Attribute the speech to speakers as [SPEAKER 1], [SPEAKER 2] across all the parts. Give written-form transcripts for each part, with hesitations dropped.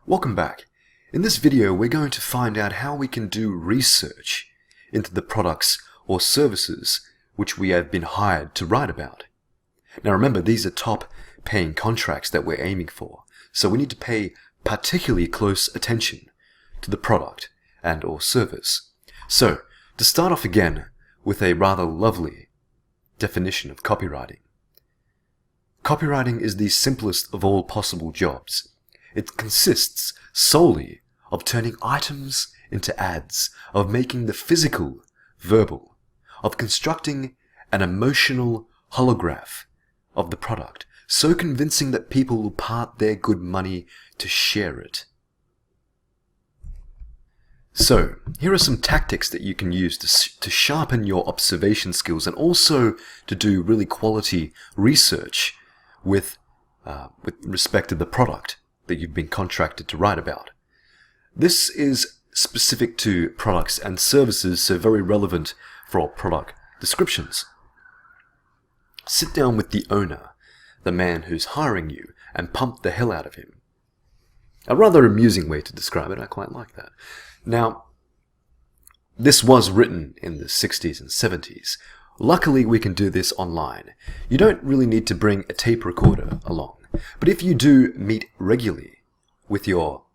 [SPEAKER 1] Welcome back. In this video, we're going to find out how we can do research into the products or services which we have been hired to write about. Now remember, these are top paying contracts that we're aiming for, so we need to pay particularly close attention to the product and or service. So, to start off again with a rather lovely definition of copywriting. Copywriting is the simplest of all possible jobs. It consists solely of turning items into ads, of making the physical verbal, of constructing an emotional holograph of the product, so convincing that people will part their good money to share it. So, here are some tactics that you can use to sharpen your observation skills and also to do really quality research with respect to the product that you've been contracted to write about. This is specific to products and services, so very relevant for product descriptions. Sit down with the owner, the man who's hiring you, and pump the hell out of him. A rather amusing way to describe it, I quite like that. Now, this was written in the 60s and 70s. Luckily, we can do this online. You don't really need to bring a tape recorder along. But if you do meet regularly with your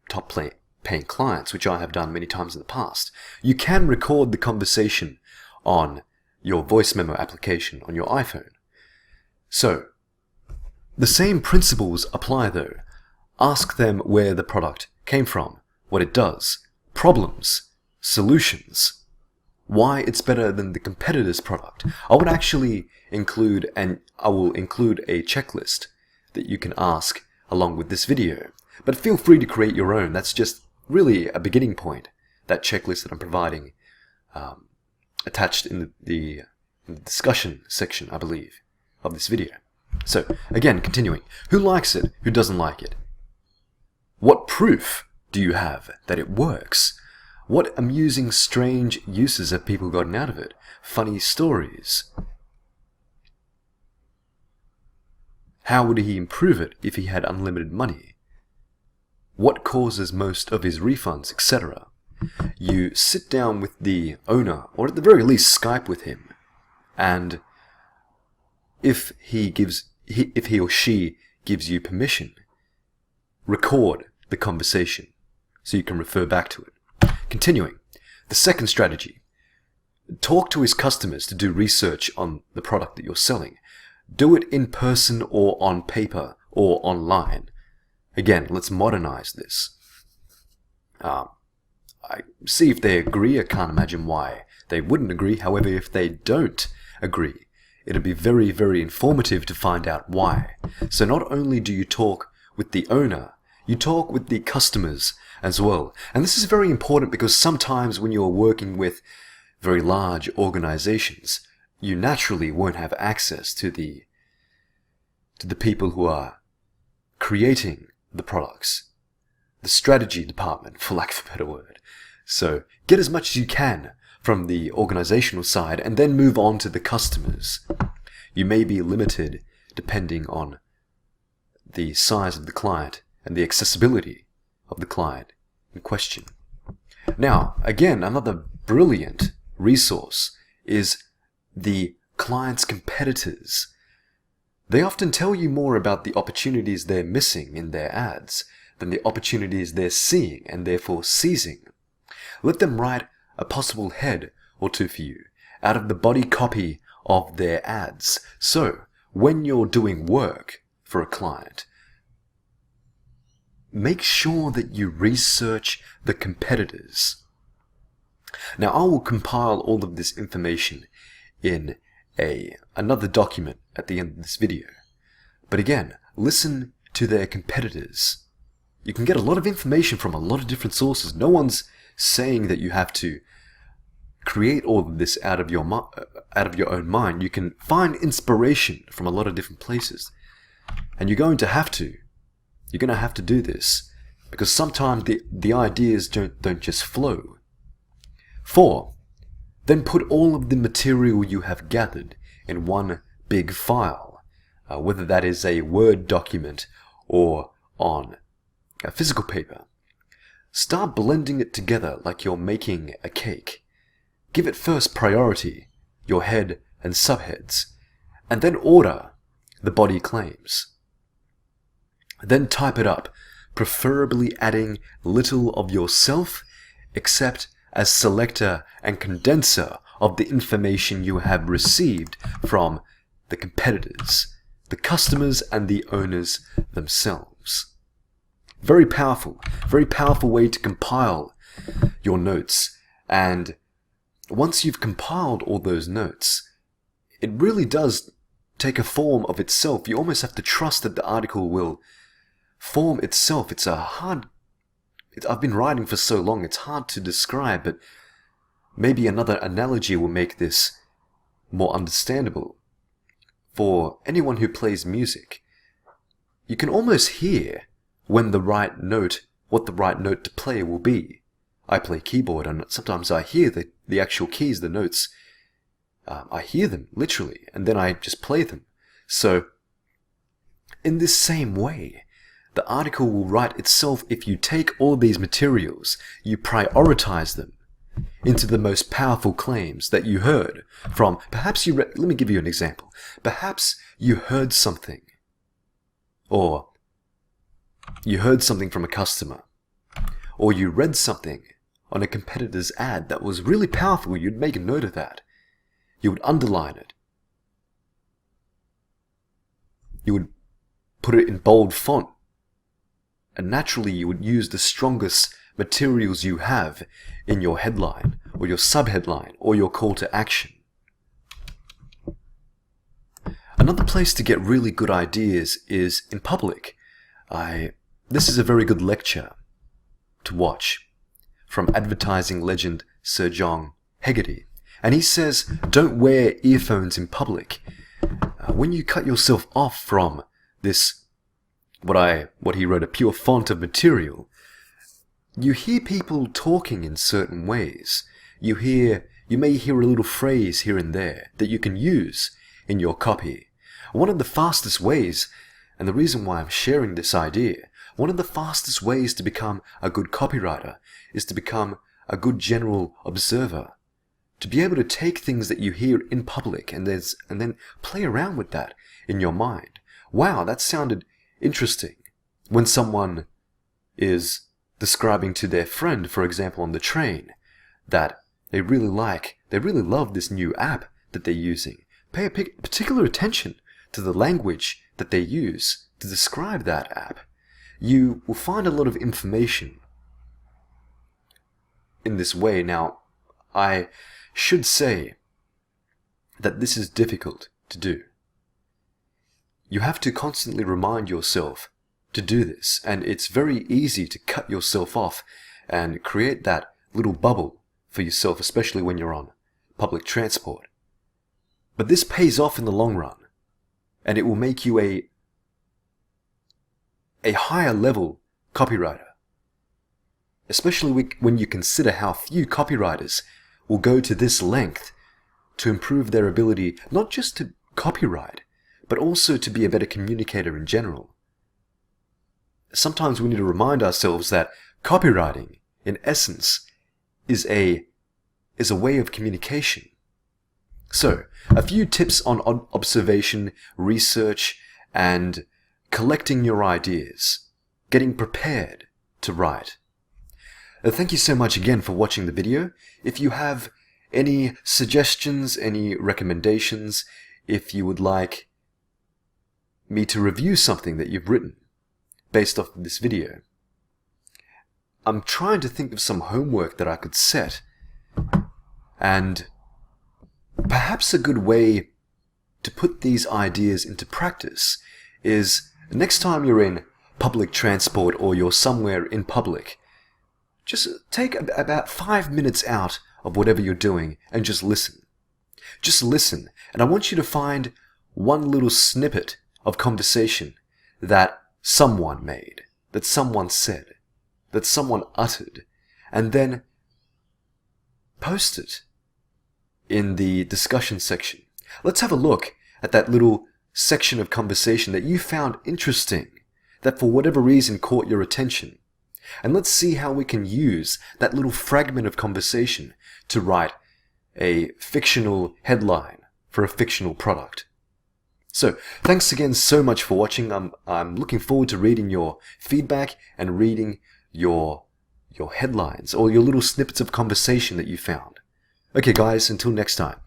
[SPEAKER 1] top paying clients, which I have done many times in the past, you can record the conversation on your voice memo application on your iPhone. So, the same principles apply though. Ask them where the product came from, what it does, problems, solutions, why it's better than the competitor's product. I would actually include, and I will include a checklist that you can ask along with this video. But feel free to create your own. That's just really a beginning point, that checklist that I'm providing attached in the discussion section, I believe, of this video. So, again, continuing. Who likes it? Who doesn't like it? What proof do you have that it works? What amusing, strange uses have people gotten out of it? Funny stories. How would he improve it if he had unlimited money? What causes most of his refunds, etc.? You sit down with the owner, or at the very least Skype with him, and if he or she gives you permission, record the conversation so you can refer back to it. Continuing, the second strategy. Talk to his customers to do research on the product that you're selling. Do it in person or on paper or online. Again, let's modernize this. I see if they agree. I can't imagine why they wouldn't agree. However, if they don't agree, it'll be very, very informative to find out why. So not only do you talk with the owner, you talk with the customers as well. And this is very important because sometimes when you're working with very large organizations, you naturally won't have access to the people who are creating the products, the strategy department, for lack of a better word. So get as much as you can from the organizational side and then move on to the customers. You may be limited depending on the size of the client and the accessibility of the client in question. Now, again, another brilliant resource is the client's competitors. They often tell you more about the opportunities they're missing in their ads than the opportunities they're seeing and therefore seizing. Let them write a possible head or two for you out of the body copy of their ads. So, when you're doing work for a client, make sure that you research the competitors. Now, I will compile all of this information in another document at the end of this video. But again, listen to their competitors. You can get a lot of information from a lot of different sources. No one's saying that you have to create all of this out of your own mind. You can find inspiration from a lot of different places. And you're going to have to do this because sometimes the ideas don't just flow. 4. Then put all of the material you have gathered in one big file, whether that is a Word document or on physical paper. Start blending it together like you're making a cake. Give it first priority, your head and subheads, and then order the body claims. Then type it up, preferably adding little of yourself, except as selector and condenser of the information you have received from the competitors, the customers, and the owners themselves. Very powerful way to compile your notes. And once you've compiled all those notes, it really does take a form of itself. You almost have to trust that the article will form itself. I've been writing for so long, it's hard to describe, but maybe another analogy will make this more understandable. For anyone who plays music, you can almost hear what the right note to play will be. I play keyboard, and sometimes I hear the actual keys, the notes. I hear them, literally, and then I just play them. So, in this same way, the article will write itself if you take all these materials, you prioritize them into the most powerful claims that you heard from, perhaps let me give you an example. Perhaps you heard something, or you heard something from a customer, or you read something on a competitor's ad that was really powerful. You'd make a note of that. You would underline it. You would put it in bold font. And naturally you would use the strongest materials you have in your headline, or your subheadline, or your call to action. Another place to get really good ideas is in public. This is a very good lecture to watch from advertising legend Sir John Hegarty. And he says, don't wear earphones in public. When you cut yourself off from this, what he wrote, a pure font of material, you hear people talking in certain ways. You may hear a little phrase here and there that you can use in your copy. One of the fastest ways, and the reason why I'm sharing this idea, one of the fastest ways to become a good copywriter is to become a good general observer. To be able to take things that you hear in public and then play around with that in your mind. Wow, that sounded interesting. When someone is describing to their friend, for example, on the train, that they really love this new app that they're using. Pay particular attention to the language that they use to describe that app. You will find a lot of information in this way. Now, I should say that this is difficult to do. You have to constantly remind yourself to do this, and it's very easy to cut yourself off and create that little bubble for yourself, especially when you're on public transport. But this pays off in the long run, and it will make you a higher level copywriter, especially when you consider how few copywriters will go to this length to improve their ability not just to copyright, but also to be a better communicator in general. Sometimes we need to remind ourselves that copywriting, in essence, is a way of communication. So, a few tips on observation, research, and collecting your ideas, getting prepared to write. Thank you so much again for watching the video. If you have any suggestions, any recommendations, if you would like me to review something that you've written based off of this video, I'm trying to think of some homework that I could set, and perhaps a good way to put these ideas into practice is next time you're in public transport or you're somewhere in public, just take about 5 minutes out of whatever you're doing and just listen. Just listen, and I want you to find one little snippet of conversation that someone made, that someone said, that someone uttered, and then post it in the discussion section. Let's have a look at that little section of conversation that you found interesting, that for whatever reason caught your attention. And let's see how we can use that little fragment of conversation to write a fictional headline for a fictional product. So, thanks again so much for watching. I'm looking forward to reading your feedback and reading your headlines or your little snippets of conversation that you found. Okay guys, until next time.